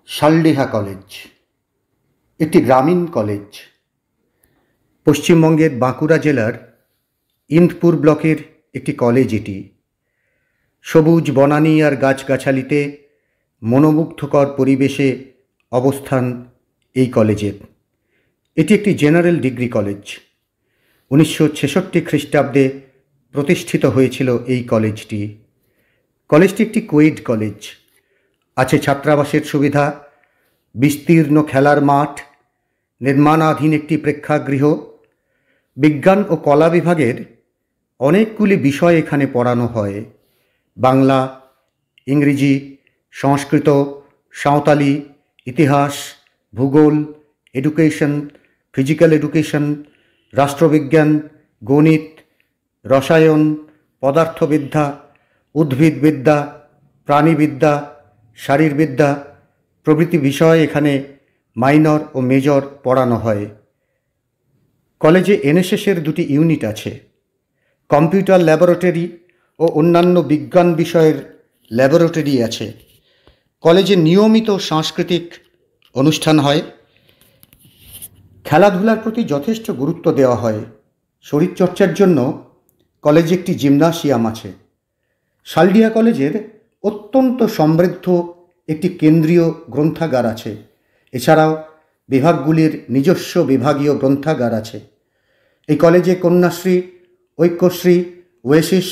শালডেহা college একটি গ্রামীণ college. পশ্চিমবঙ্গের বাঁকুড়া জেলার ইন্দপুর ব্লকের একটি কলেজ এটি। সবুজ বনানী আর গাছগাছালিতে মনোমুগ্ধকর পরিবেশে অবস্থান এই কলেজের। এটি একটি জেনারেল ডিগ্রি কলেজ। 1966 খ্রিস্টাব্দে প্রতিষ্ঠিত হয়েছিল এই কলেজটি। কলেজটি একটি কোয়েড কলেজ। আছে ছাত্রাবাসের সুবিধা, বিস্তীর্ণ খেলার মাঠ, নির্মাণাধীন একটি প্রেক্ষাগৃহ। বিজ্ঞান ও কলা বিভাগের অনেকগুলি বিষয় এখানে পড়ানো হয়। বাংলা, ইংরেজি, সংস্কৃত, সাঁওতালি, ইতিহাস, ভূগোল, এডুকেশন, ফিজিক্যাল এডুকেশন, রাষ্ট্রবিজ্ঞান, গণিত, রসায়ন, পদার্থবিদ্যা, উদ্ভিদবিদ্যা, প্রাণীবিদ্যা, শারীরবিদ্যা প্রভৃতি বিষয় এখানে মাইনর ও মেজর পড়ানো হয়। কলেজে এনএসএসের 2টি ইউনিট আছে। কম্পিউটার ল্যাবরেটরি ও অন্যান্য বিজ্ঞান বিষয়ের ল্যাবরেটরি আছে। কলেজে নিয়মিত সাংস্কৃতিক অনুষ্ঠান হয়। খেলাধুলার প্রতি যথেষ্ট গুরুত্ব দেওয়া হয়। শরীরচর্চার জন্য কলেজে একটি জিমনাসিয়াম আছে। শালডিহা কলেজের অত্যন্ত সমৃদ্ধ একটি কেন্দ্রীয় গ্রন্থাগার আছে। এছাড়াও বিভাগগুলির নিজস্ব বিভাগীয় গ্রন্থাগার আছে। এই কলেজে Kanyashree, Aikyashree, Oasis,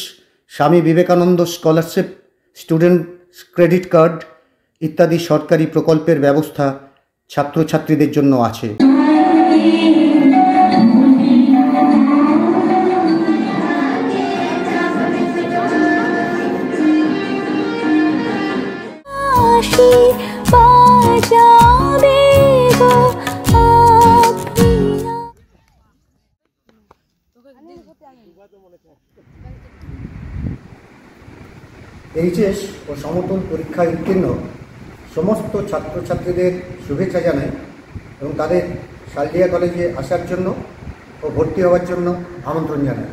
Swami Vivekananda scholarship, student credit card ইত্যাদি সরকারি প্রকল্পের ব্যবস্থা ছাত্রছাত্রীদের জন্য আছে। এইচএস ও সমতুল পরীক্ষায় উত্তীর্ণ সমস্ত ছাত্রছাত্রীদের শুভেচ্ছা জানাই এবং তাদের শালডিহা কলেজে আসার জন্য ও ভর্তি হওয়ার জন্য আমন্ত্রণ জানাই।